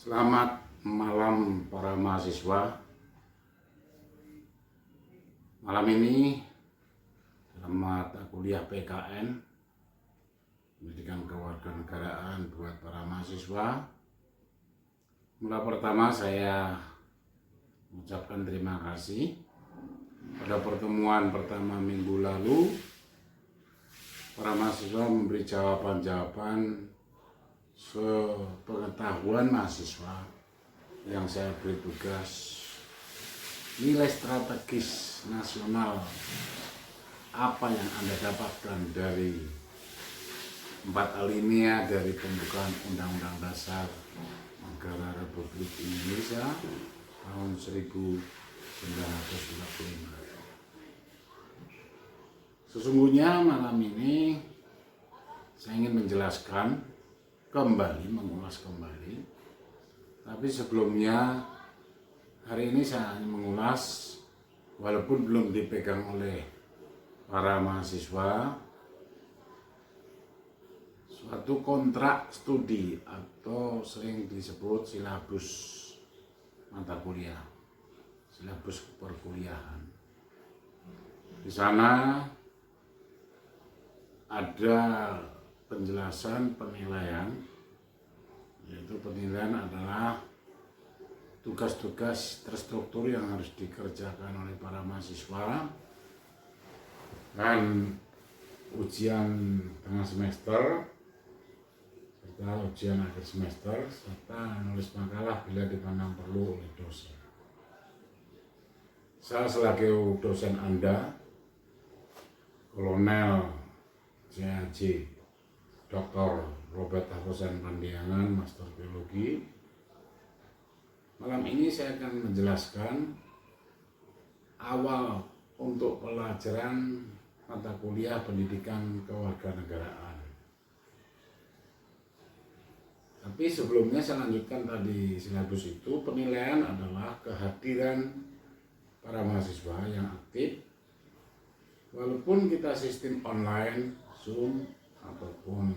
Selamat malam para mahasiswa. Malam ini dalam mata kuliah PKN, Pendidikan Kewarganegaraan buat para mahasiswa. Mula pertama saya mengucapkan terima kasih pada pertemuan pertama minggu lalu. Para mahasiswa memberi jawaban-jawaban sepengetahuan mahasiswa yang saya beri tugas nilai strategis nasional apa yang Anda dapatkan dari 4 alinea dari pembukaan Undang-Undang Dasar Negara Republik Indonesia tahun 1945. Sesungguhnya malam ini saya ingin menjelaskan mengulas kembali. Tapi sebelumnya, hari ini saya mengulas, walaupun belum dipegang oleh para mahasiswa, suatu kontrak studi atau sering disebut silabus mata kuliah, silabus perkuliahan. Di sana ada penjelasan penilaian, yaitu penilaian adalah tugas-tugas terstruktur yang harus dikerjakan oleh para mahasiswa dan ujian tengah semester serta ujian akhir semester serta menulis makalah bila dipandang perlu oleh dosen. Saya sebagai dosen Anda, Kolonel JAJ Dr. Robert Haposan Pandiangan, Master Biologi. Malam ini saya akan menjelaskan awal untuk pelajaran mata kuliah pendidikan kewarganegaraan. Tapi sebelumnya saya lanjutkan tadi silabus itu, penilaian adalah kehadiran para mahasiswa yang aktif. Walaupun kita sistem online, Zoom, ataupun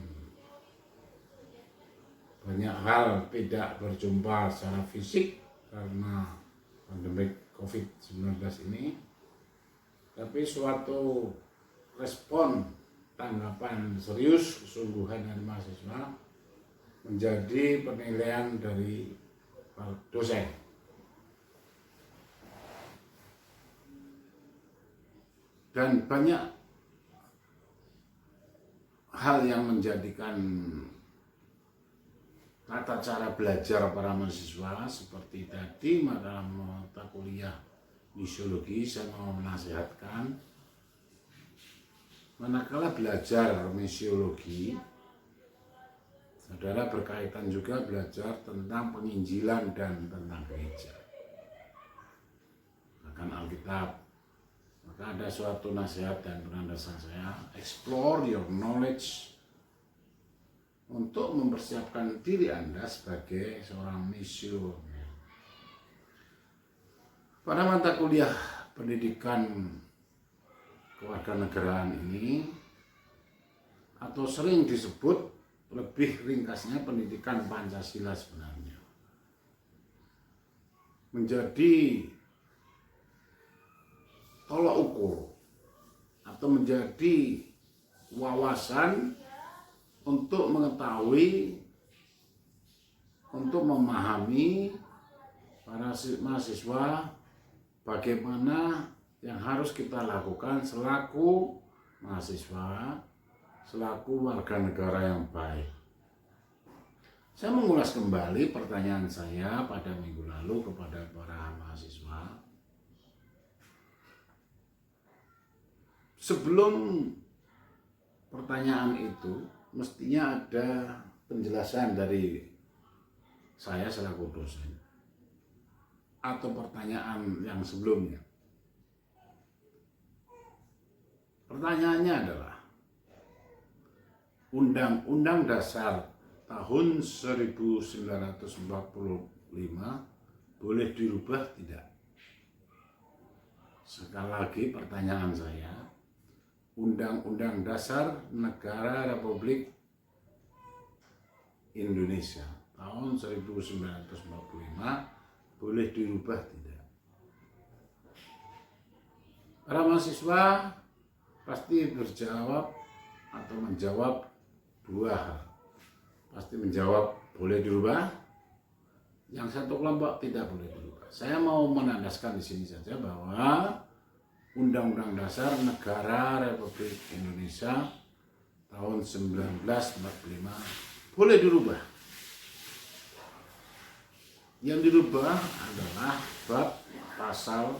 banyak hal tidak berjumpa secara fisik karena pandemi COVID-19 ini, tapi suatu respon tanggapan serius kesungguhan dari mahasiswa menjadi penilaian dari dosen. Dan banyak hal yang menjadikan tata cara belajar para mahasiswa seperti tadi dalam mata kuliah misiologi. Saya mau menasihatkan, manakala belajar misiologi, saudara berkaitan juga belajar tentang penginjilan dan tentang gereja, akan Alkitab. Maka ada suatu nasihat dan penandasan saya, explore your knowledge untuk mempersiapkan diri Anda sebagai seorang misioner. Pada mata kuliah pendidikan kewarganegaraan ini, atau sering disebut lebih ringkasnya pendidikan Pancasila sebenarnya, menjadi tolak ukur atau menjadi wawasan untuk mengetahui, untuk memahami para mahasiswa bagaimana yang harus kita lakukan selaku mahasiswa, selaku warga negara yang baik. Saya mengulas kembali pertanyaan saya pada minggu lalu kepada para mahasiswa. Sebelum pertanyaan itu, mestinya ada penjelasan dari saya selaku dosen atau pertanyaan yang sebelumnya. Pertanyaannya adalah, Undang-Undang Dasar tahun 1945 boleh dirubah tidak? Sekali lagi pertanyaan saya, Undang-Undang Dasar Negara Republik Indonesia tahun 1945 boleh dirubah tidak? Para mahasiswa pasti berjawab atau menjawab dua hal. Pasti menjawab boleh dirubah, yang satu kelompok tidak boleh dirubah. Saya mau menandaskan di sini saja bahwa Undang-Undang Dasar Negara Republik Indonesia tahun 1945 boleh dirubah. Yang dirubah adalah bab, pasal,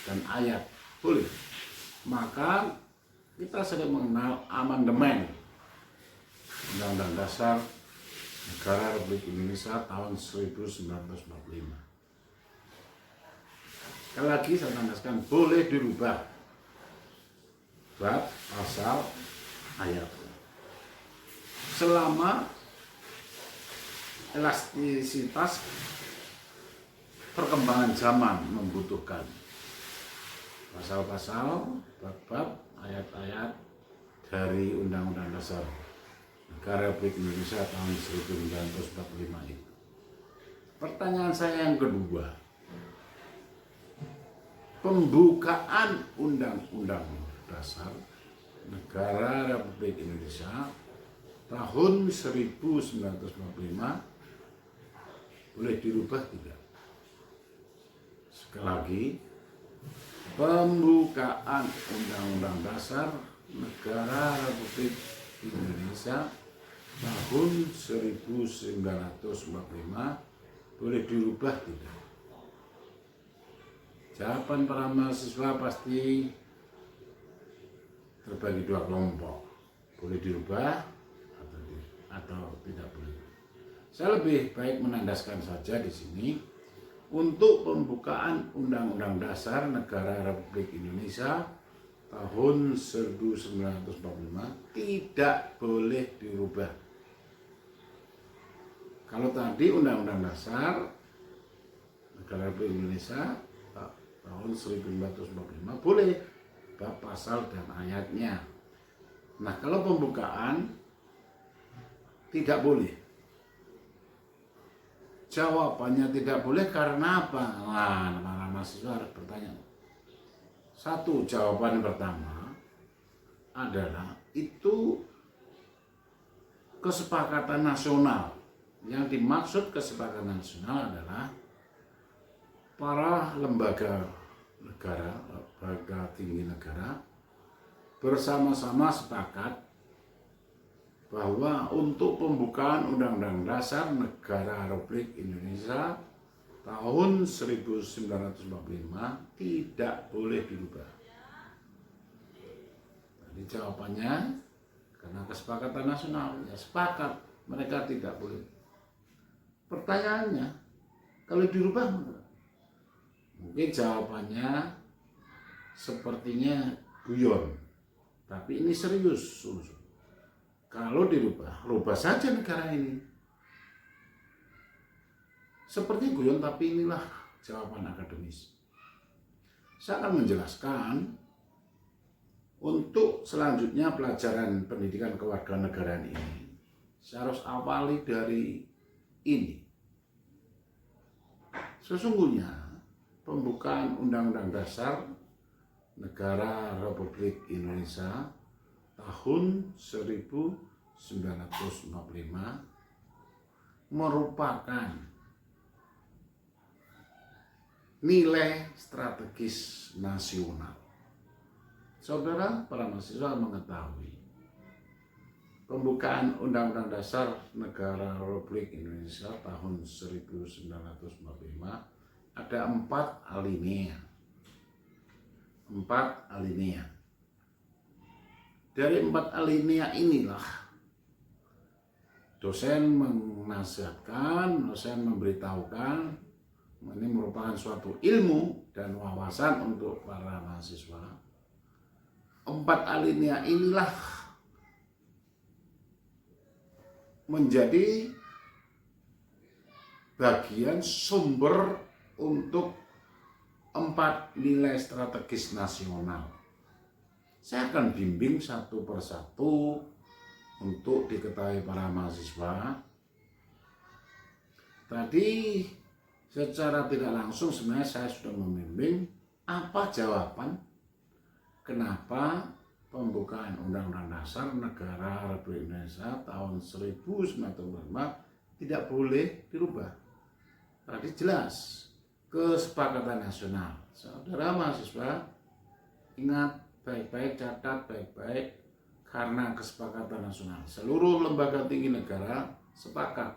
dan ayat. Boleh. Maka kita sering mengenal amandemen Undang-Undang Dasar Negara Republik Indonesia tahun 1945. Sekali lagi saya tandaskan boleh dirubah bab, pasal, ayat. Selama elastisitas perkembangan zaman membutuhkan. Pasal-pasal, bab-bab, ayat-ayat dari Undang-Undang Dasar Negara Republik Indonesia tahun 1945 itu. Pertanyaan saya yang kedua, pembukaan Undang-Undang Dasar Negara Republik Indonesia tahun 1945 boleh dirubah tidak? Sekali lagi, pembukaan Undang-Undang Dasar Negara Republik Indonesia tahun 1945 boleh dirubah tidak? Jawaban para mahasiswa pasti terbagi dua kelompok, boleh dirubah atau tidak boleh. Saya lebih baik menandaskan saja di sini untuk pembukaan Undang-Undang Dasar Negara Republik Indonesia tahun 1945 tidak boleh dirubah. Kalau tadi Undang-Undang Dasar Negara Republik Indonesia tahun 1945 boleh bab, pasal, dan ayatnya. Nah, kalau pembukaan tidak boleh. Jawabannya tidak boleh karena apa? Nah, para mahasiswa harus bertanya. Satu, jawaban pertama adalah itu kesepakatan nasional. Yang dimaksud kesepakatan nasional adalah para lembaga negara, lembaga tinggi negara bersama-sama sepakat bahwa untuk pembukaan Undang-Undang Dasar Negara Republik Indonesia tahun 1945 tidak boleh dirubah. Jadi jawabannya karena kesepakatan nasional, ya sepakat mereka tidak boleh. Pertanyaannya, kalau dirubah mungkin jawabannya sepertinya guyon, tapi ini serius. Kalau dirubah, rubah saja negara ini. Seperti guyon, tapi inilah jawaban akademis. Saya akan menjelaskan untuk selanjutnya pelajaran pendidikan kewarganegaraan ini. Saya harus awali dari ini. Sesungguhnya pembukaan Undang-Undang Dasar Negara Republik Indonesia tahun 1945 merupakan nilai strategis nasional. Saudara para mahasiswa mengetahui pembukaan Undang-Undang Dasar Negara Republik Indonesia tahun 1945 ada 4 alinea. 4 alinea. Dari 4 alinea inilah dosen menasihatkan, dosen memberitahukan, ini merupakan suatu ilmu dan wawasan untuk para mahasiswa. 4 alinea inilah menjadi bagian sumber untuk 4 nilai strategis nasional. Saya akan bimbing satu persatu untuk diketahui para mahasiswa tadi secara tidak langsung sebenarnya saya sudah membimbing apa jawaban kenapa pembukaan Undang-Undang Dasar Negara Republik Indonesia tahun 1945 tidak boleh dirubah. Tadi jelas, kesepakatan nasional. Saudara mahasiswa, ingat baik-baik, catat baik-baik, karena kesepakatan nasional. Seluruh lembaga tinggi negara sepakat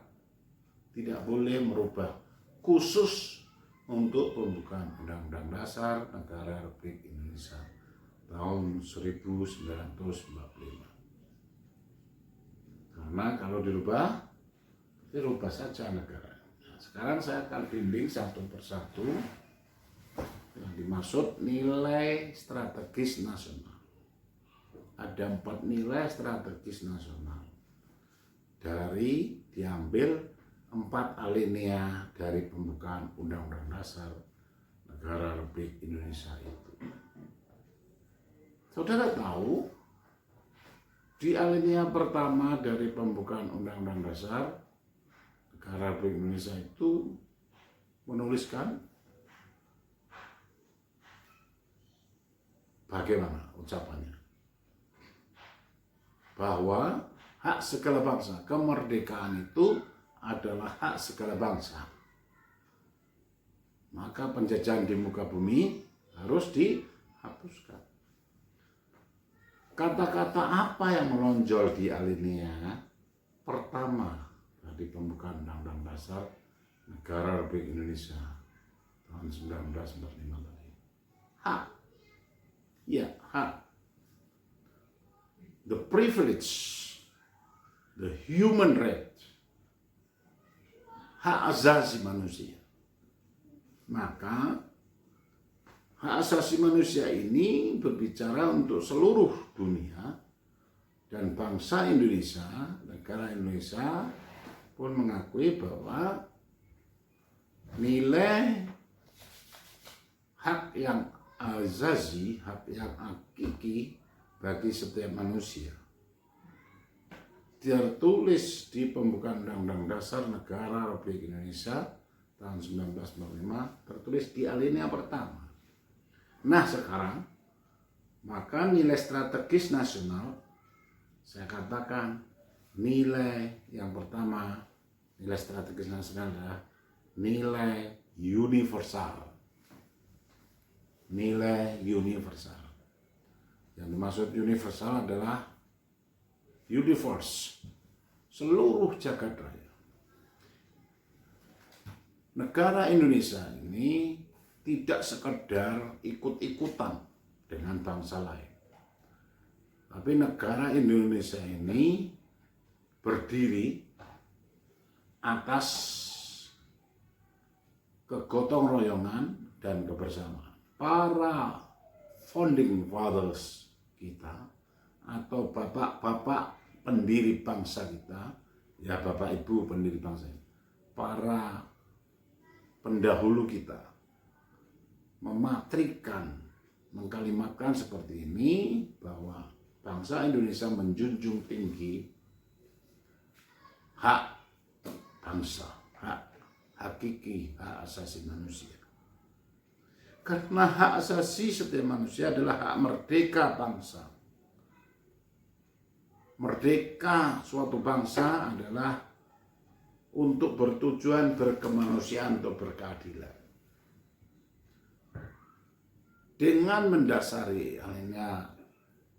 tidak boleh merubah, khusus untuk pembukaan Undang-Undang Dasar Negara Republik Indonesia tahun 1945. Karena kalau dirubah saja negara. Nah, sekarang saya akan bimbing satu persatu yang dimaksud nilai strategis nasional. Ada 4 nilai strategis nasional diambil 4 alinea dari pembukaan Undang-Undang Dasar Negara Republik Indonesia itu. Saudara tahu, di alinea pertama dari pembukaan Undang-Undang Dasar Negara Republik Indonesia itu menuliskan bagaimana ucapannya? Bahwa hak segala bangsa, kemerdekaan itu adalah hak segala bangsa. Maka penjajahan di muka bumi harus dihapuskan. Kata-kata apa yang menonjol di alinea pertama dari pembukaan Undang-Undang Dasar Negara Republik Indonesia tahun 1945 tadi? Hak. Ya, hak. The privilege, the human right, hak asasi manusia. Maka hak asasi manusia ini berbicara untuk seluruh dunia, dan bangsa Indonesia, negara Indonesia pun mengakui bahwa nilai hak yang asasi, hak yang hakiki bagi setiap manusia tertulis di pembukaan Undang-Undang Dasar Negara Republik Indonesia tahun 1945, tertulis di alinea pertama. Nah sekarang, maka nilai strategis nasional, saya katakan nilai yang pertama, nilai strategis nasional adalah nilai universal. Nilai universal. Yang dimaksud universal adalah universe, seluruh jagat raya. Negara Indonesia ini tidak sekedar ikut-ikutan dengan bangsa lain. Tapi negara Indonesia ini berdiri atas kegotong royongan dan kebersamaan. Para founding fathers kita atau bapak-bapak pendiri bangsa kita, ya bapak ibu pendiri bangsa ini, para pendahulu kita mengkalimatkan seperti ini, bahwa bangsa Indonesia menjunjung tinggi hak bangsa, hak hakiki, hak asasi manusia. Karena hak asasi setiap manusia adalah hak merdeka bangsa. Merdeka suatu bangsa adalah untuk bertujuan berkemanusiaan atau berkeadilan. Dengan mendasari alinea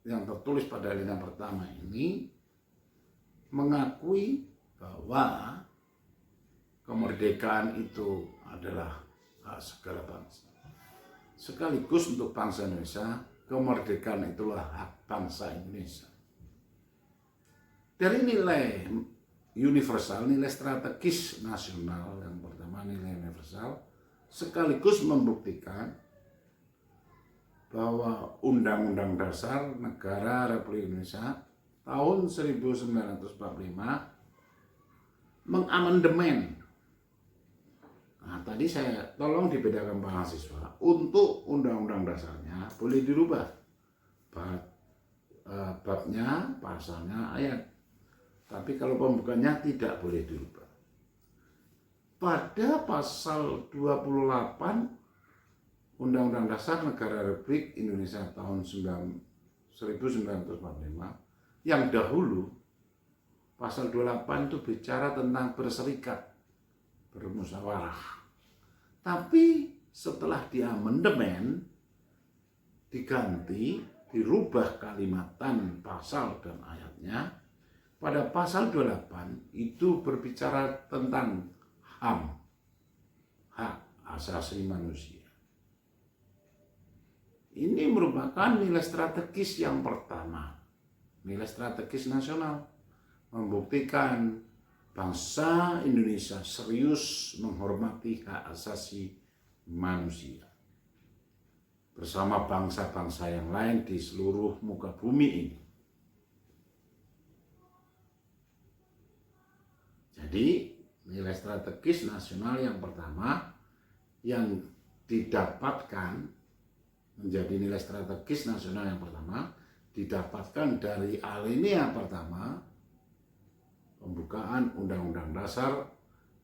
yang tertulis pada alinea pertama ini, mengakui bahwa kemerdekaan itu adalah hak segala bangsa. Sekaligus untuk bangsa Indonesia, kemerdekaan itulah hak bangsa Indonesia. Dari nilai universal, nilai strategis nasional yang pertama, nilai universal, sekaligus membuktikan bahwa Undang-Undang Dasar Negara Republik Indonesia tahun 1945 mengamandemen. Nah, tadi saya tolong dibedakan mahasiswa, untuk Undang-Undang Dasarnya boleh dirubah babnya, pasalnya, ayat. Tapi kalau pembukaannya tidak boleh dirubah. pada pasal 28 Undang-Undang Dasar Negara Republik Indonesia tahun 1945 yang dahulu pasal 28 itu bicara tentang berserikat, bermusyawarah. Tapi setelah diamandemen, diganti, dirubah kalimatan pasal dan ayatnya. Pada pasal 28 itu berbicara tentang HAM, hak asasi manusia. Ini merupakan nilai strategis yang pertama, nilai strategis nasional, membuktikan bangsa Indonesia serius menghormati hak asasi manusia bersama bangsa-bangsa yang lain di seluruh muka bumi ini. Jadi nilai strategis nasional yang pertama yang didapatkan menjadi nilai strategis nasional yang pertama didapatkan dari alinea pertama pembukaan Undang-Undang Dasar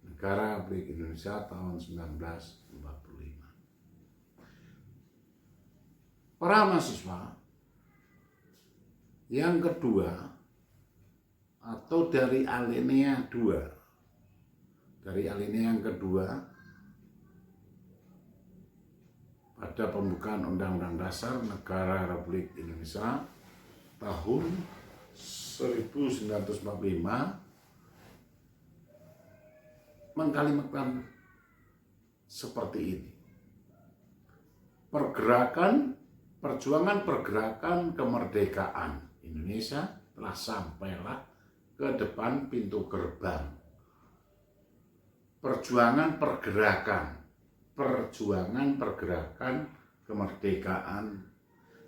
Negara Republik Indonesia tahun 1945. Para mahasiswa, yang kedua atau dari alinea 2, dari alinea yang kedua pada pembukaan Undang-Undang Dasar Negara Republik Indonesia tahun 1945 mengkalimatkan seperti ini. Perjuangan pergerakan kemerdekaan Indonesia telah sampailah ke depan pintu gerbang. Perjuangan pergerakan kemerdekaan.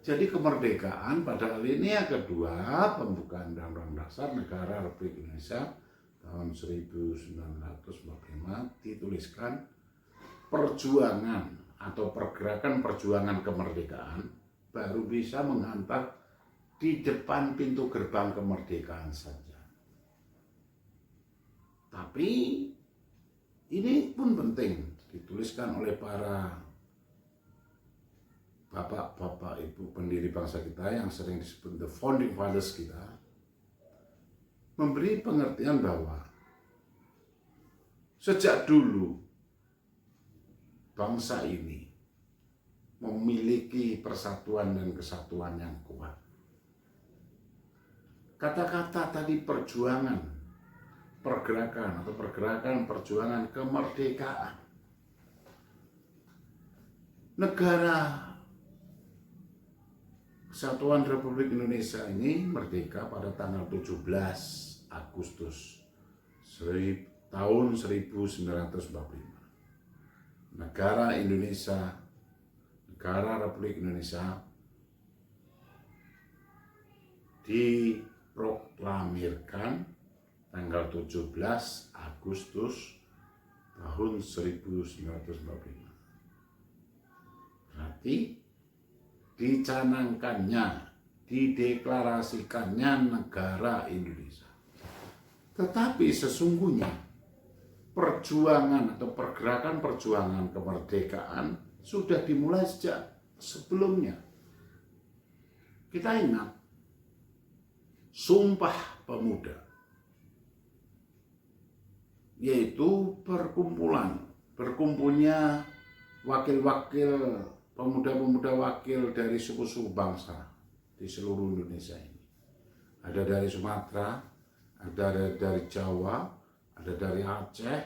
Jadi kemerdekaan pada alinea kedua pembukaan Undang-Undang Dasar Negara Republik Indonesia tahun 1945 dituliskan perjuangan atau perjuangan kemerdekaan baru bisa menghantar di depan pintu gerbang kemerdekaan saja. Tapi ini pun penting dituliskan oleh para bapak-bapak ibu pendiri bangsa kita yang sering disebut the founding fathers kita, memberi pengertian bahwa sejak dulu bangsa ini memiliki persatuan dan kesatuan yang kuat. Kata-kata tadi perjuangan kemerdekaan. Negara Kesatuan Republik Indonesia ini merdeka pada tanggal 17 Agustus tahun 1945. Negara Republik Indonesia diproklamirkan tanggal 17 Agustus tahun 1945. Berarti dicanangkannya, dideklarasikannya negara Indonesia. Tetapi sesungguhnya perjuangan atau perjuangan kemerdekaan sudah dimulai sejak sebelumnya. Kita ingat Sumpah Pemuda, yaitu berkumpulnya wakil-wakil pemuda-pemuda wakil dari suku-suku bangsa di seluruh Indonesia ini. Ada dari Sumatera, ada dari Jawa, ada dari Aceh,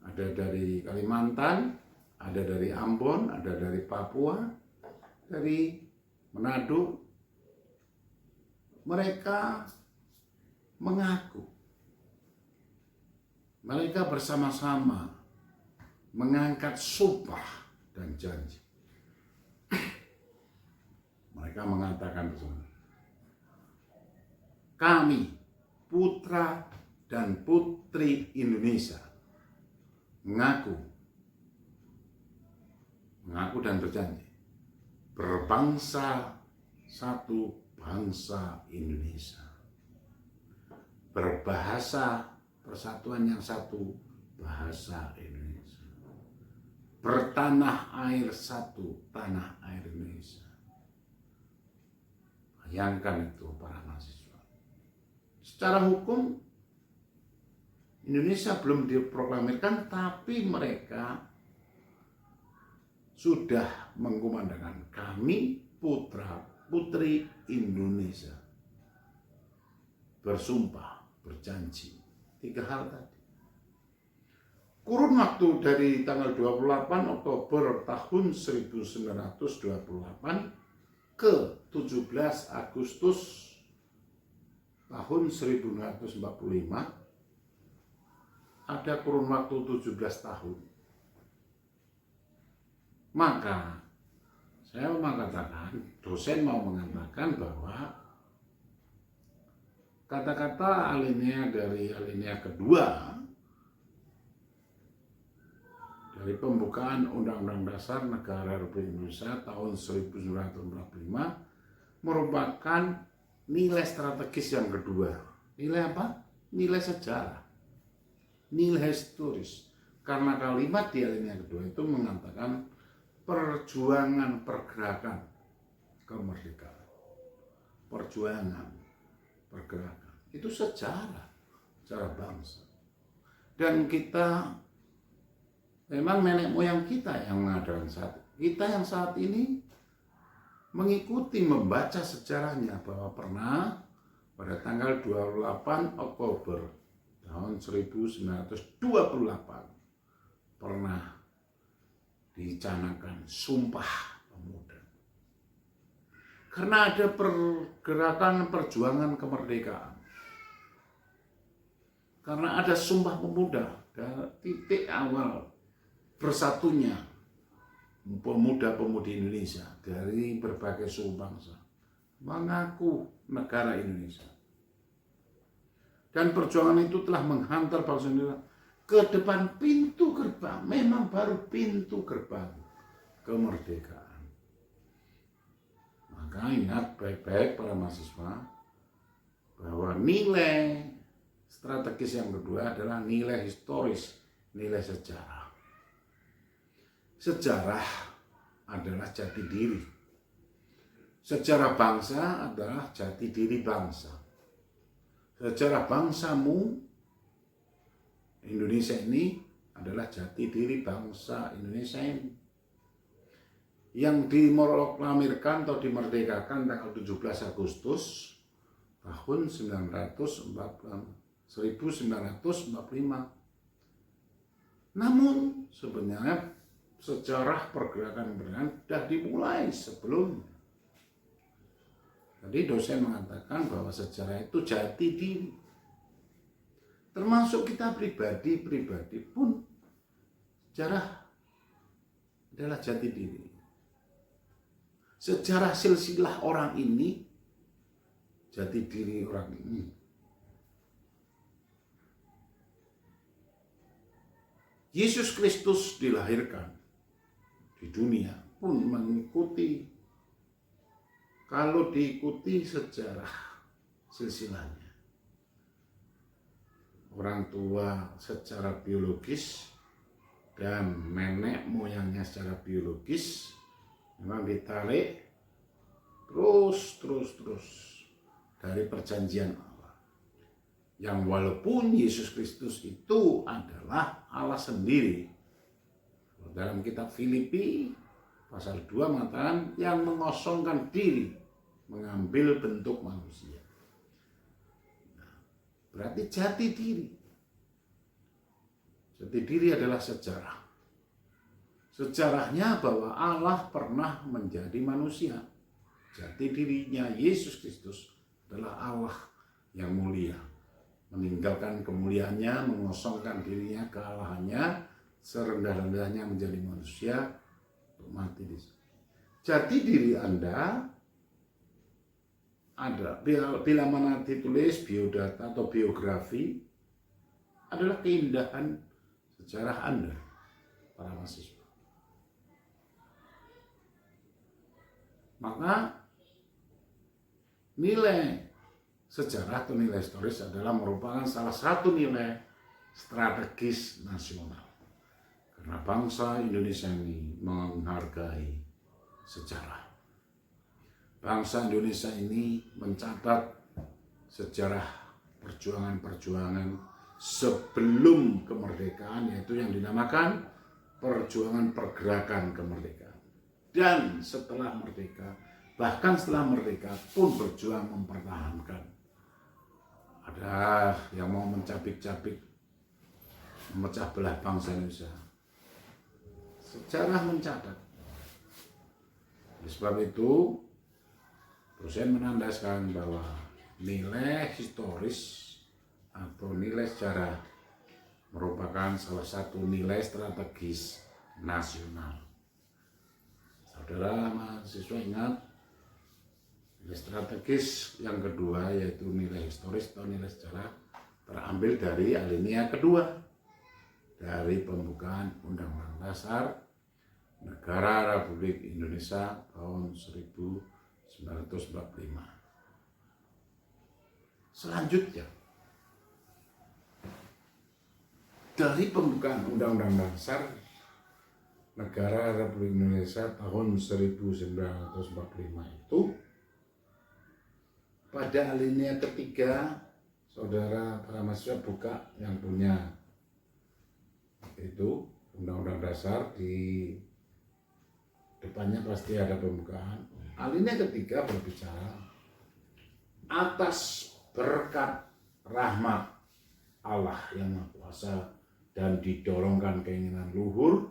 ada dari Kalimantan, ada dari Ambon, ada dari Papua, dari Manado. Mereka mengaku, mereka bersama-sama mengangkat sumpah dan janji. Mereka mengatakan bersama, kami putra dan putri Indonesia mengaku dan berjanji berbangsa satu bangsa Indonesia, berbahasa persatuan yang satu bahasa Indonesia. bertanah air satu, tanah air Indonesia. Bayangkan itu para mahasiswa. Secara hukum Indonesia belum diproklamirkan, tapi mereka sudah mengkumandangkan kami putra putri Indonesia. Bersumpah, berjanji. 3 hal tadi. Kurun waktu dari tanggal 28 Oktober tahun 1928 ke 17 Agustus tahun 1945 ada kurun waktu 17 tahun. Maka saya mengatakan, dosen mau mengatakan bahwa kata-kata alinea dari alinea kedua dari pembukaan Undang-Undang Dasar Negara Republik Indonesia tahun 1945 merupakan nilai strategis yang kedua. Nilai apa? Nilai sejarah, nilai historis. Karena kalimat di alinea kedua itu mengatakan perjuangan pergerakan kemerdekaan. Perjuangan pergerakan. Itu sejarah bangsa. Dan kita, memang nenek moyang kita yang mengadakan kita yang saat ini mengikuti, membaca sejarahnya bahwa pernah pada tanggal 28 Oktober tahun 1928 pernah dicanangkan Sumpah Pemuda. Karena ada pergerakan perjuangan kemerdekaan. Karena ada Sumpah Pemuda, titik awal bersatunya pemuda-pemudi Indonesia dari berbagai suku bangsa mengaku negara Indonesia. Dan perjuangan itu telah menghantar bangsa Indonesia ke depan pintu gerbang, memang baru pintu gerbang kemerdekaan. Maka ingat baik-baik para mahasiswa bahwa nilai strategis yang kedua adalah nilai historis, nilai sejarah. Sejarah adalah jati diri. Sejarah bangsa adalah jati diri bangsa. Sejarah bangsamu Indonesia ini adalah jati diri bangsa Indonesia ini. Yang diproklamirkan atau dimerdekakan tanggal 17 Agustus tahun 1945. Namun sebenarnya sejarah pergerakan sudah dimulai sebelumnya. Jadi dosen mengatakan bahwa sejarah itu jati diri. Termasuk kita pribadi pun sejarah adalah jati diri. Sejarah silsilah orang ini, jati diri orang ini. Yesus Kristus dilahirkan di dunia pun mengikuti, kalau diikuti sejarah silsilahnya. Orang tua secara biologis dan nenek moyangnya secara biologis memang ditarik terus dari perjanjian Allah. Yang walaupun Yesus Kristus itu adalah Allah sendiri. Dalam kitab Filipi pasal 2 mengatakan yang mengosongkan diri, mengambil bentuk manusia. Berarti jati diri. Jati diri adalah sejarah. Sejarahnya bahwa Allah pernah menjadi manusia. Jati dirinya Yesus Kristus adalah Allah yang mulia. Meninggalkan kemuliaannya, mengosongkan dirinya, kealahannya, serendah-rendahnya menjadi manusia untuk mati di sana. Jati diri Anda ada, bila mana ditulis biodata atau biografi, adalah keindahan sejarah Anda, para mahasiswa. Maka nilai sejarah atau nilai historis adalah merupakan salah satu nilai strategis nasional. Karena bangsa Indonesia ini menghargai sejarah. Bangsa Indonesia ini mencatat sejarah perjuangan-perjuangan sebelum kemerdekaan, yaitu yang dinamakan perjuangan pergerakan kemerdekaan. Dan setelah merdeka, bahkan setelah merdeka pun berjuang mempertahankan. Ada yang mau mencabik-cabik, memecah belah bangsa Indonesia. Sejarah mencatat. Oleh sebab itu, dosen menandaskan bahwa nilai historis atau nilai sejarah merupakan salah satu nilai strategis nasional. Saudara mahasiswa ingat, nilai strategis yang kedua yaitu nilai historis atau nilai sejarah terambil dari alinea kedua dari pembukaan Undang-Undang Dasar Negara Republik Indonesia tahun 1945. Selanjutnya, dari pembukaan Undang-Undang Dasar Negara Republik Indonesia tahun 1945 itu, pada alinea ketiga, saudara para mahasiswa buka yang punya itu Undang-Undang Dasar, di depannya pasti ada pembukaan. Alinea ketiga berbicara atas berkat rahmat Allah yang Maha Kuasa dan didorongkan keinginan luhur,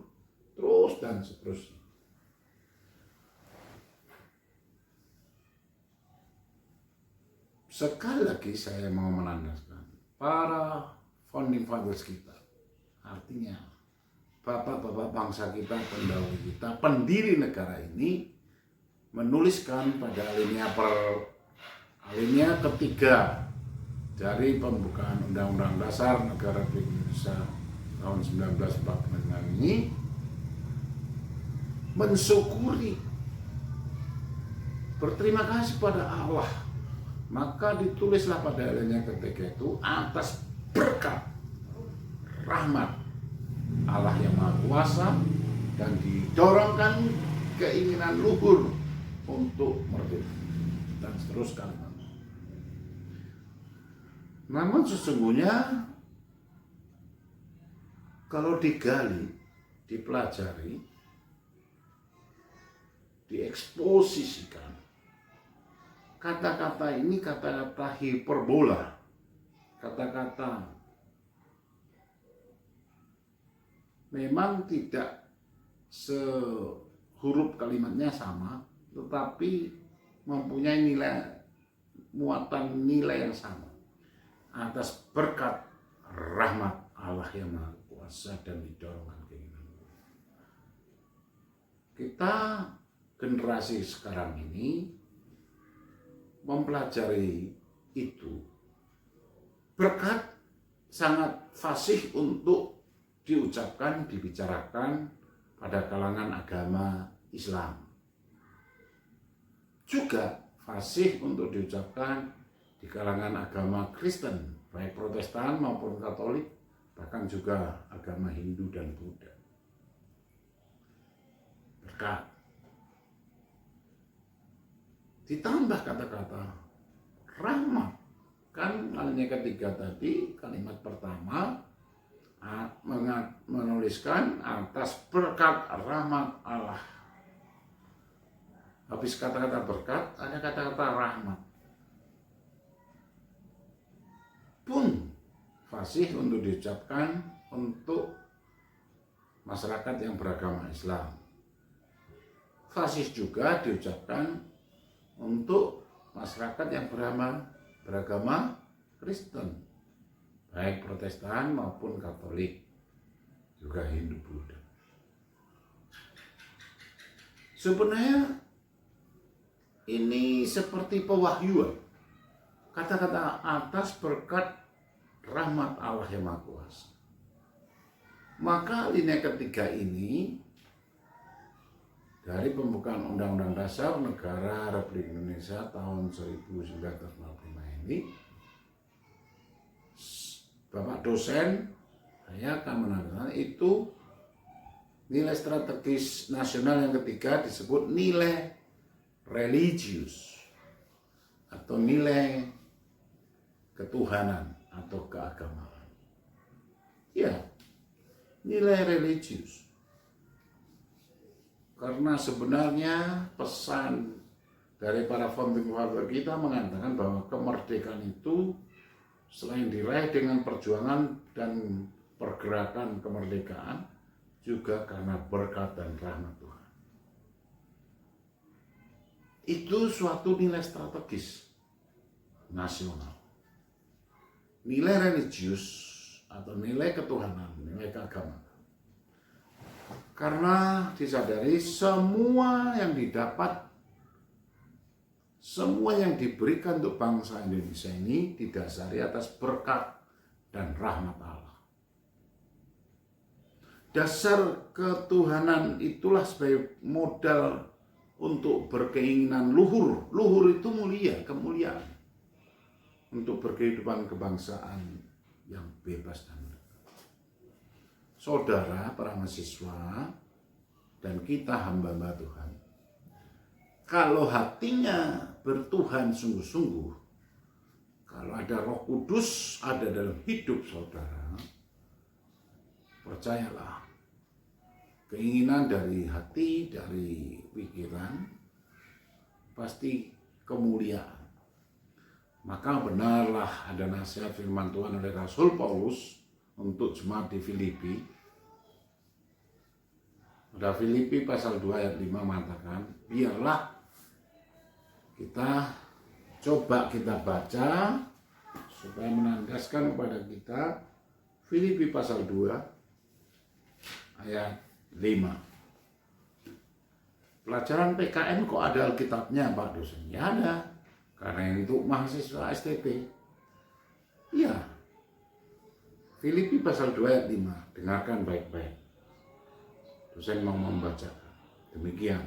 terus dan seterusnya. Sekali lagi saya mau menandaskan, para founding fathers kita, artinya bapak-bapak bangsa kita, pendahulu kita, pendiri negara ini, menuliskan pada alinea ketiga dari pembukaan Undang-Undang Dasar Negara Republik Indonesia tahun 1945 ini, mensyukuri, berterima kasih pada Allah. Maka ditulislah pada alinea ketiga itu atas berkat rahmat Allah yang Maha Kuasa dan didorongkan keinginan luhur untuk merdeka, dan seterusnya. Namun sesungguhnya kalau digali, dipelajari, dieksposisikan, kata-kata ini kata-kata hiperbola, kata-kata memang tidak sehuruf kalimatnya sama, tetapi mempunyai nilai, muatan nilai yang sama. Atas berkat rahmat Allah yang Maha Kuasa dan didorongkan keinginan. Kita generasi sekarang ini mempelajari itu, berkat sangat fasih untuk diucapkan, dibicarakan pada kalangan agama Islam. Juga fasih untuk diucapkan di kalangan agama Kristen, baik Protestan maupun Katolik, bahkan juga agama Hindu dan Buddha. Berkat. Ditambah kata-kata rahmat. Kan alinea ketiga tadi, kalimat pertama menuliskan atas berkat rahmat Allah. Habis kata-kata berkat, ada kata-kata rahmat. Pun fasih untuk diucapkan untuk masyarakat yang beragama Islam. Fasih juga diucapkan untuk masyarakat yang beragama Kristen, baik Protestan maupun Katolik, juga Hindu Buddha. Sebenarnya ini seperti pewahyuan. Kata-kata atas berkat rahmat Allah yang Maha Kuasa. Maka alinea ketiga ini dari pembukaan Undang-Undang Dasar Negara Republik Indonesia tahun 1945 ini, Bapak dosen saya akan menandakan itu Nilai strategis nasional yang ketiga disebut nilai religius atau nilai ketuhanan atau keagamaan. Ya, nilai religius. Karena sebenarnya pesan dari para founding father kita mengatakan bahwa kemerdekaan itu selain diraih dengan perjuangan dan pergerakan kemerdekaan, juga karena berkat dan rahmat Tuhan. Itu suatu nilai strategis nasional. Nilai religius atau nilai ketuhanan, nilai keagamaan. Karena disadari semua yang didapat, semua yang diberikan untuk bangsa Indonesia ini didasari atas berkat dan rahmat Allah. Dasar ketuhanan itulah sebagai modal untuk berkeinginan luhur. Luhur itu mulia, kemuliaan. Untuk berkehidupan kebangsaan yang bebas dan merdeka. Saudara, para mahasiswa, dan kita hamba-hamba Tuhan. Kalau hatinya bertuhan sungguh-sungguh, kalau ada Roh Kudus ada dalam hidup saudara, percayalah, keinginan dari hati, dari pikiran, pasti kemuliaan. Maka benarlah ada nasihat firman Tuhan oleh Rasul Paulus untuk jemaat di Filipi. Pada Filipi pasal 2 ayat 5 mengatakan, biarlah kita baca supaya menandaskan kepada kita. Filipi pasal 2 ayat 5. Pelajaran PKN kok ada Alkitabnya Pak dosen? Ya ada, karena yang itu mahasiswa STT. Iya, Filipi pasal 2 ayat 5, dengarkan baik-baik. Dosen mau membacakan, demikian.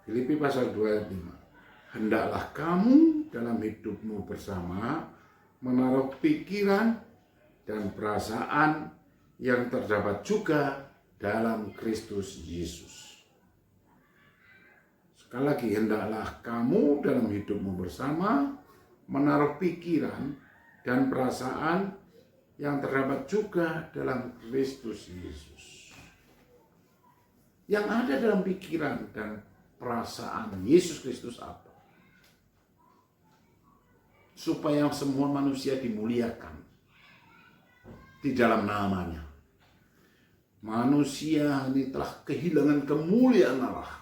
Filipi pasal 2 ayat 5. Hendaklah kamu dalam hidupmu bersama menaruh pikiran dan perasaan yang terdapat juga dalam Kristus Yesus. Sekali lagi, hendaklah kamu dalam hidupmu bersama menaruh pikiran dan perasaan yang terdapat juga dalam Kristus Yesus. Yang ada dalam pikiran dan perasaan Yesus Kristus apa? Supaya semua manusia dimuliakan di dalam namanya. Manusia ini telah kehilangan kemuliaan Allah.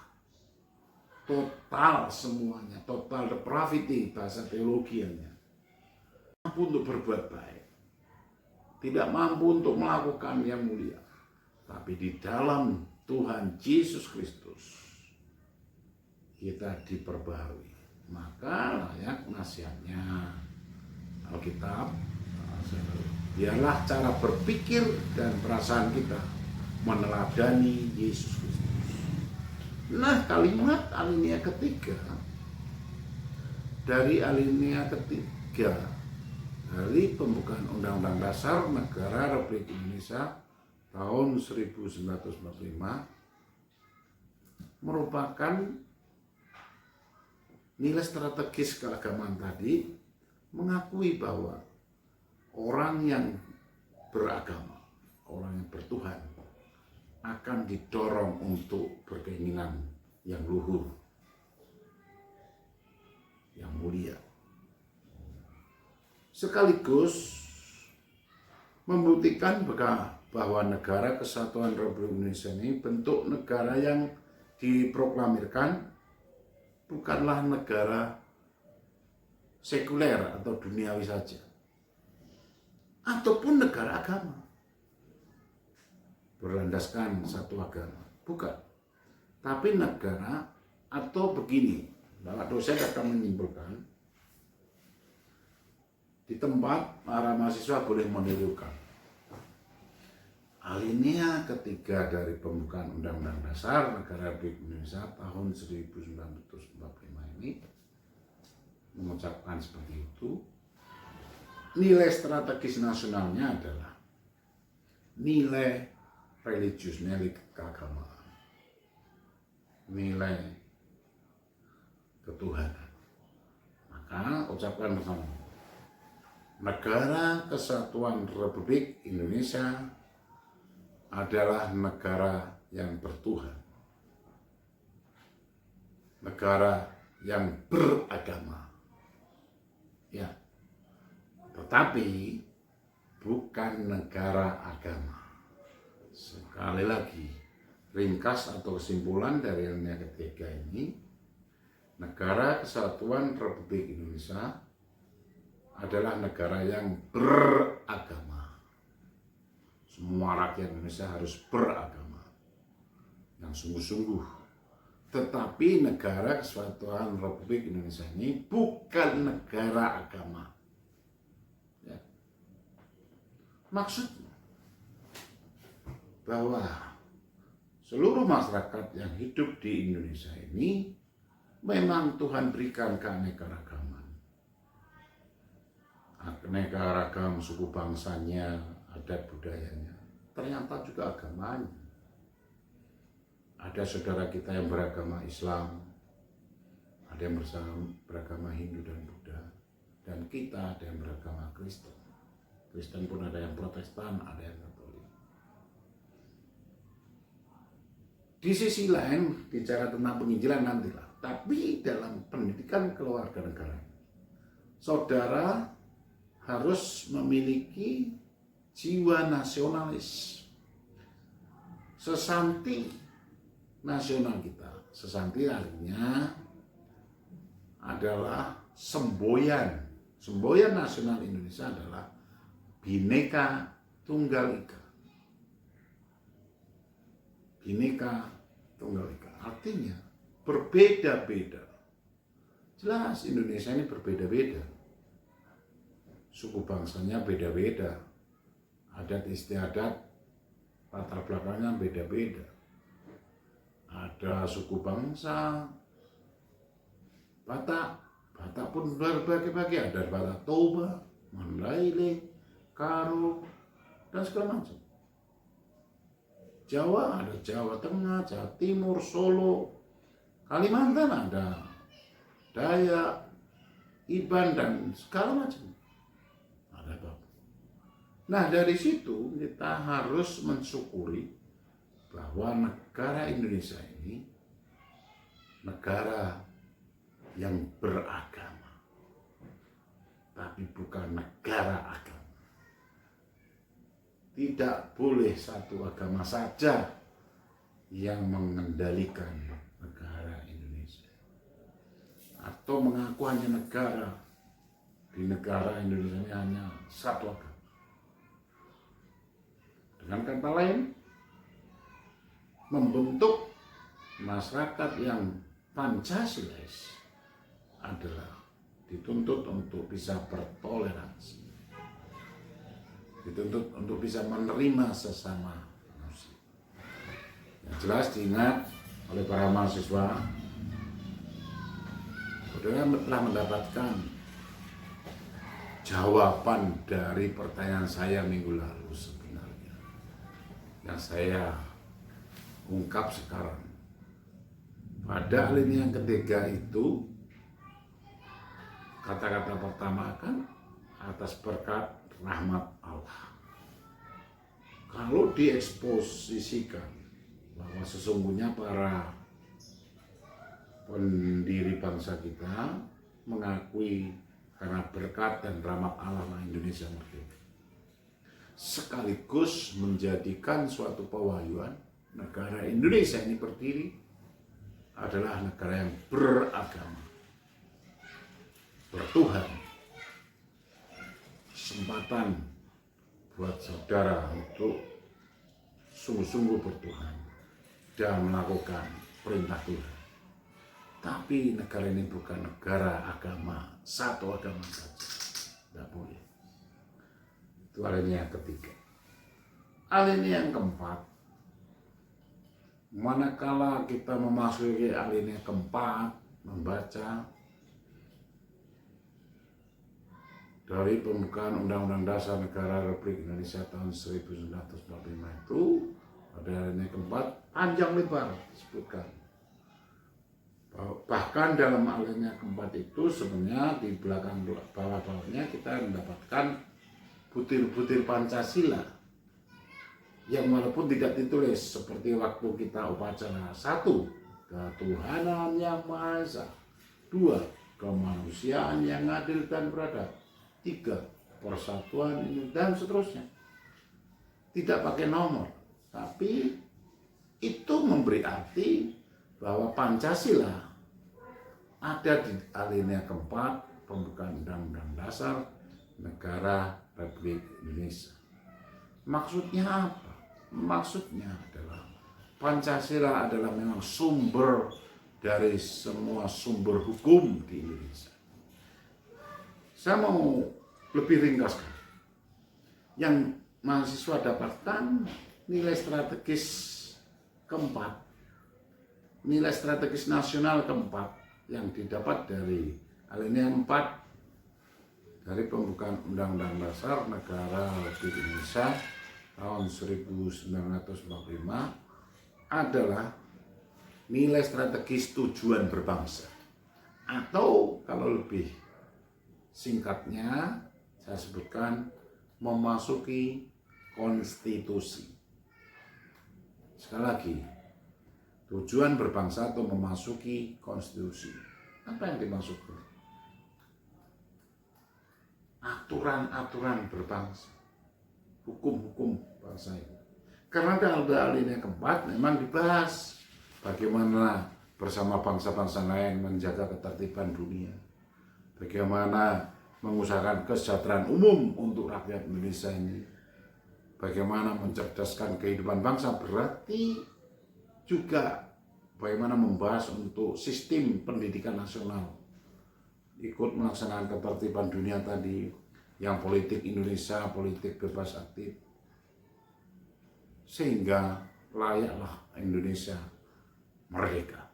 Total semuanya, total depravity bahasa teologianya. Mampu untuk berbuat baik. Tidak mampu untuk melakukan yang mulia. Tapi di dalam Tuhan Yesus Kristus kita diperbaharui. Maka layak nasihatnya Alkitab. Biarlah cara berpikir dan perasaan kita meneladani Yesus Kristus. Nah, kalimat alinea ketiga dari alinea ketiga dari pembukaan Undang-Undang Dasar Negara Republik Indonesia tahun 1945 merupakan nilai strategis keagamaan tadi, mengakui bahwa orang yang beragama, orang yang bertuhan akan didorong untuk berkeinginan yang luhur, yang mulia. Sekaligus membuktikan bahwa negara kesatuan Republik Indonesia ini bentuk negara yang diproklamirkan bukanlah negara sekuler atau duniawi saja, ataupun negara agama berlandaskan satu agama, bukan. Tapi negara atau begini, Bapak dosen akan menyimpulkan, di tempat para mahasiswa boleh menirukan. Alinea ketiga dari pembukaan Undang-Undang Dasar Negara Republik Indonesia tahun 1945 ini mengucapkan seperti itu. Nilai strategis nasionalnya adalah nilai religius, nilai keagamaan, nilai ketuhanan. Maka ucapkan bersama, Negara Kesatuan Republik Indonesia adalah negara yang bertuhan, negara yang beragama, ya, tetapi bukan negara agama. Sekali lagi, ringkas atau kesimpulan dari alinea ketiga ini, Negara Kesatuan Republik Indonesia adalah negara yang beragama. Semua rakyat Indonesia harus beragama yang sungguh-sungguh. Tetapi Negara Kesatuan Republik Indonesia ini bukan negara agama. Ya. Maksudnya bahwa seluruh masyarakat yang hidup di Indonesia ini memang Tuhan berikan keanekaragaman. Keanekaragam suku bangsanya, adat budayanya, ternyata juga agamanya. Ada saudara kita yang beragama Islam, ada yang beragama Hindu dan Buddha, dan kita ada yang beragama Kristen. Kristen pun ada yang Protestan, ada yang Katolik. Di sisi lain, bicara tentang penginjilan nantilah, tapi dalam pendidikan kewarganegaraan, saudara harus memiliki jiwa nasionalis. Sesanti nasional kita, sesanti artinya adalah semboyan. Semboyan nasional Indonesia adalah Bhinneka Tunggal Ika. Bhinneka Tunggal Ika artinya berbeda-beda. Jelas Indonesia ini berbeda-beda. Suku bangsanya beda-beda, adat istiadat latar belakangnya beda-beda. Ada suku bangsa Batak, Batak pun berbagai-bagai, ada Batak Toba, Mandailing, Karo, dan segala macam. Jawa ada Jawa Tengah, Jawa Timur, Solo, Kalimantan ada Dayak, Iban, dan segala macam. Nah, dari situ kita harus mensyukuri bahwa negara Indonesia ini negara yang beragama, tapi bukan negara agama. Tidak boleh satu agama saja yang mengendalikan negara Indonesia atau mengaku hanya negara. Di negara Indonesia ini hanya satu agama. Dengan kata lain, membentuk masyarakat yang Pancasilais adalah dituntut untuk bisa bertoleransi, dituntut untuk bisa menerima sesama manusia. Yang jelas diingat oleh para mahasiswa, saudara telah mendapatkan jawaban dari pertanyaan saya minggu lalu sebenarnya, yang saya ungkap sekarang. Pada alinea yang ketiga itu, kata-kata pertama kan atas berkat rahmat Allah. Kalau dieksposisikan bahwa sesungguhnya para pendiri bangsa kita mengakui karena berkat dan rahmat Allah Indonesia merdeka, sekaligus menjadikan suatu pewahyuan negara Indonesia ini berdiri adalah negara yang beragama, bertuhan. Kesempatan buat saudara untuk sungguh-sungguh bertuhan dan melakukan perintah Tuhan. Tapi negara ini bukan negara agama, satu agama saja, tidak boleh. Itu alinea yang ketiga. Alinea yang keempat, manakala kita memasuki alinea keempat, membaca dari pembukaan Undang-Undang Dasar Negara Republik Indonesia tahun 1945 itu pada alinea keempat panjang lebar disebutkan. Bahkan dalam alinea keempat itu sebenarnya di belakang bawah-bawahnya kita mendapatkan butir-butir Pancasila yang walaupun tidak ditulis seperti waktu kita upacara 1. Ketuhanan yang Maha Esa, 2. Kemanusiaan yang adil dan beradab, 3. Persatuan ini dan seterusnya. Tidak pakai nomor, tapi itu memberi arti bahwa Pancasila ada di alinea keempat pembukaan Undang-Undang Dasar Negara Republik Indonesia. Maksudnya apa? Maksudnya adalah Pancasila adalah memang sumber dari semua sumber hukum di Indonesia. Saya mau lebih ringkaskan. Yang mahasiswa dapatkan nilai strategis keempat, nilai strategis nasional keempat yang didapat dari alinea 4 dari pembukaan Undang-Undang Dasar Negara Republik Indonesia tahun 1945 adalah nilai strategis tujuan berbangsa, atau kalau lebih singkatnya saya sebutkan memasuki konstitusi. Sekali lagi, tujuan berbangsa atau memasuki konstitusi. Apa yang dimaksudkan? Aturan-aturan berbangsa, hukum-hukum bangsa itu. Karena dalam alinea keempat memang dibahas bagaimana bersama bangsa-bangsa lain menjaga ketertiban dunia, bagaimana mengusahakan kesejahteraan umum untuk rakyat Indonesia ini, bagaimana mencerdaskan kehidupan bangsa, berarti juga bagaimana membahas untuk sistem pendidikan nasional, ikut melaksanakan ketertiban dunia tadi, yang politik Indonesia, politik bebas aktif, sehingga layaklah Indonesia merdeka.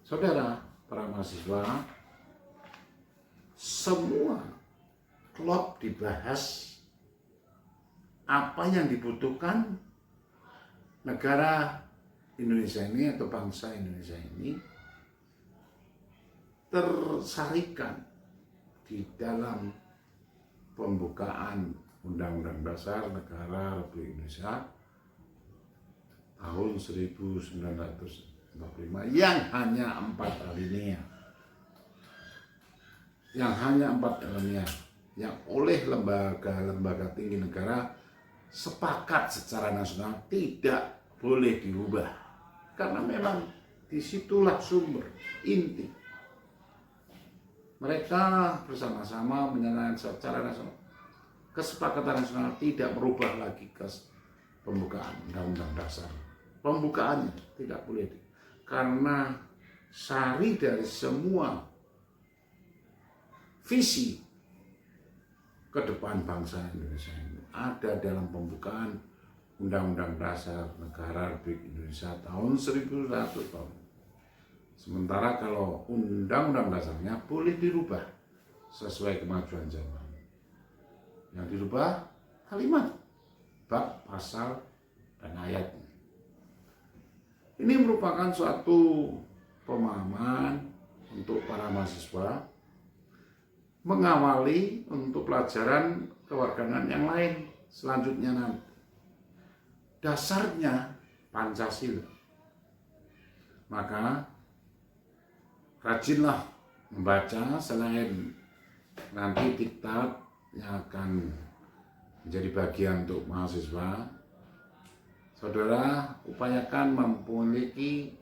Saudara, para mahasiswa, semua klub dibahas apa yang dibutuhkan negara Indonesia ini atau bangsa Indonesia ini tersarikan di dalam pembukaan Undang-Undang Dasar Negara Republik Indonesia tahun 1945 yang hanya 4 alinea, yang oleh lembaga-lembaga tinggi negara sepakat secara nasional tidak boleh dirubah, karena memang disitulah sumber inti. Mereka bersama-sama menyatakan secara nasional kesepakatan nasional tidak merubah lagi ke pembukaan Undang-Undang Dasar. Pembukaannya tidak boleh, karena sari dari semua visi ke depan bangsa Indonesia ini ada dalam pembukaan Undang-Undang Dasar Negara Republik Indonesia tahun 1945. Sementara kalau Undang-Undang Dasarnya boleh dirubah sesuai kemajuan zaman. Yang dirubah kalimat, bab, pasal, dan ayatnya. Ini merupakan suatu pemahaman untuk para mahasiswa mengawali untuk pelajaran kewarganegaraan yang lain selanjutnya nanti. Dasarnya Pancasila. Maka rajinlah membaca, selain nanti diktat yang akan menjadi bagian untuk mahasiswa. Saudara upayakan memiliki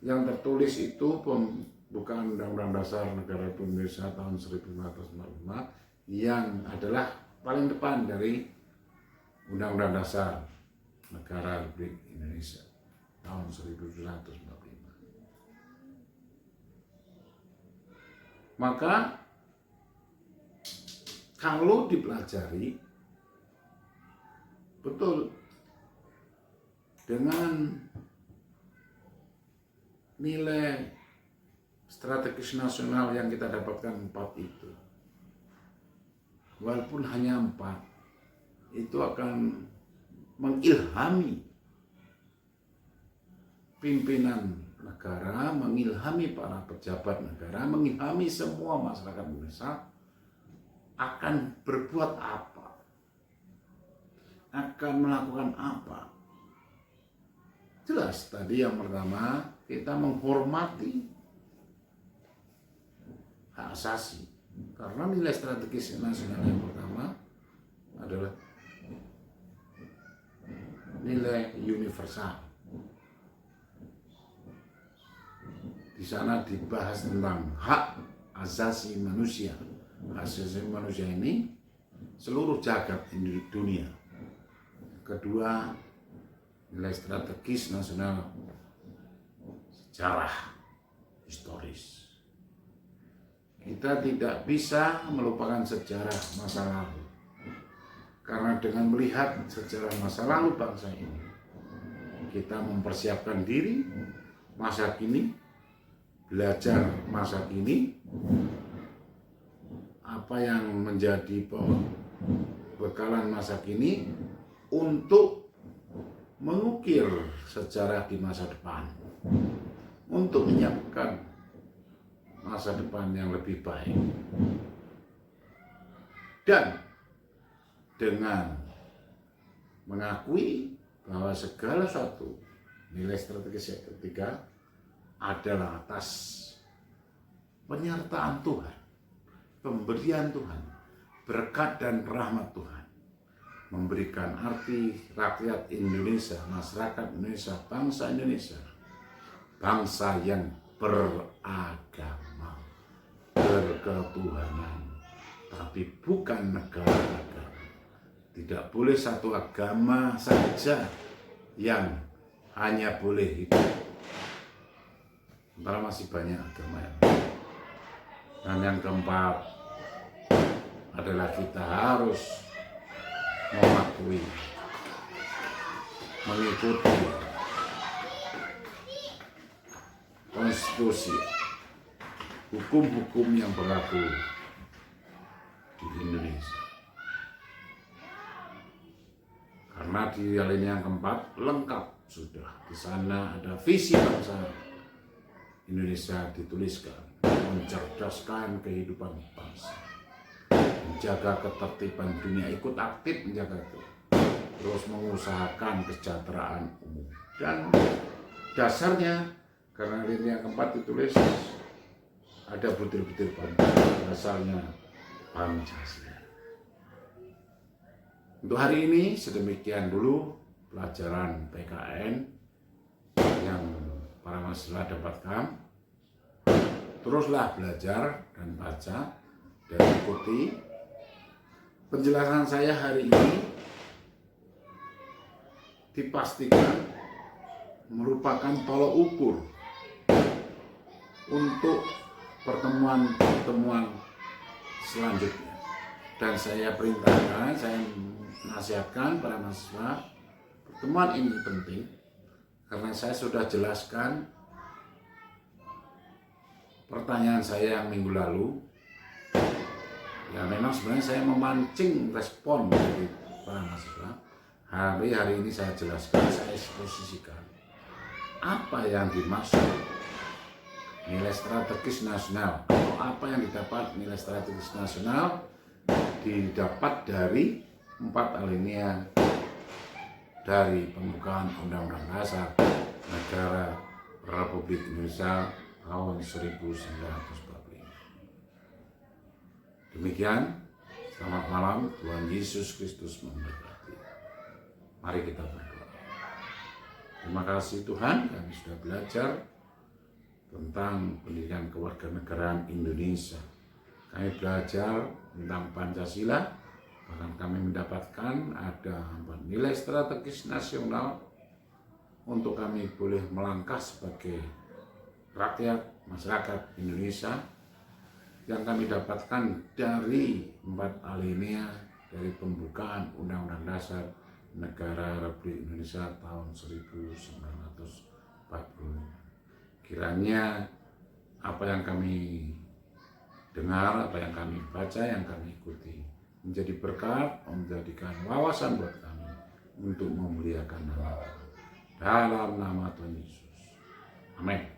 yang tertulis itu pembukaan Undang-Undang Dasar Negara Republik Indonesia tahun 1945 yang adalah paling depan dari Undang-Undang Dasar Negara Republik Indonesia tahun 1945. Maka kalau dipelajari betul dengan nilai strategis nasional yang kita dapatkan 4 itu, walaupun hanya 4, itu akan mengilhami pimpinan negara, mengilhami para pejabat negara, mengilhami semua masyarakat Indonesia akan berbuat apa, akan melakukan apa. Jelas tadi yang pertama, kita menghormati hak asasi, karena nilai strategis nasional yang pertama adalah nilai universal. Di sana dibahas tentang hak asasi manusia. Hak asasi manusia ini seluruh jagat di dunia. Kedua, nilai strategis nasional, sejarah historis. Kita tidak bisa melupakan sejarah masa lalu. Karena dengan melihat sejarah masa lalu bangsa ini, kita mempersiapkan diri masa kini, belajar masa kini, apa yang menjadi bekalan masa kini untuk mengukir sejarah di masa depan, untuk menyiapkan masa depan yang lebih baik. Dan dengan mengakui bahwa segala sesuatu, nilai strategis yang ketiga adalah atas penyertaan Tuhan, pemberian Tuhan, berkat dan rahmat Tuhan, memberikan arti rakyat Indonesia, masyarakat Indonesia, bangsa yang beragama, berketuhanan, tapi bukan negara-negara. Tidak boleh satu agama saja yang hanya boleh hidup. Sementara masih banyak agama yang. Dan yang keempat adalah kita harus mematuhi, mengikuti konstitusi, hukum-hukum yang berlaku di Indonesia. Karena di alinea yang keempat lengkap sudah. Di sana ada visi bangsa Indonesia dituliskan, mencerdaskan kehidupan bangsa, menjaga ketertiban dunia, ikut aktif menjaga itu, terus mengusahakan kesejahteraan umum. Dan dasarnya, karena alinea yang keempat ditulis ada butir-butir Pancasila, dasarnya Pancasila. Untuk hari ini sedemikian dulu pelajaran PKN yang para mahasiswa dapatkan. Teruslah belajar dan baca dan ikuti. Penjelasan saya hari ini dipastikan merupakan tolok ukur untuk pertemuan-pertemuan selanjutnya. Dan saya perintahkan, saya nasihatkan para mahasiswa, pertemuan ini penting karena saya sudah jelaskan pertanyaan saya yang minggu lalu. Ya memang sebenarnya saya memancing respon dari para mahasiswa. Hari ini saya jelaskan, saya eksposisikan apa yang dimaksud nilai strategis nasional, atau apa yang didapat nilai strategis nasional didapat dari 4 alinea dari pembukaan Undang-Undang Dasar Negara Republik Indonesia tahun 1945. Demikian, selamat malam, Tuhan Yesus Kristus memberkati. Mari kita berdoa. Terima kasih Tuhan, kami sudah belajar tentang pendidikan kewarganegaraan Indonesia. Kami belajar tentang Pancasila, bahkan kami mendapatkan ada nilai strategis nasional untuk kami boleh melangkah sebagai rakyat masyarakat Indonesia yang kami dapatkan dari 4 alinea dari pembukaan Undang-Undang Dasar Negara Republik Indonesia tahun 1945. Kiranya apa yang kami dengar, apa yang kami baca, yang kami ikuti menjadi berkat, menjadikan wawasan buat kami untuk memuliakan nama Tuhan. Dalam nama Tuhan Yesus. Amin.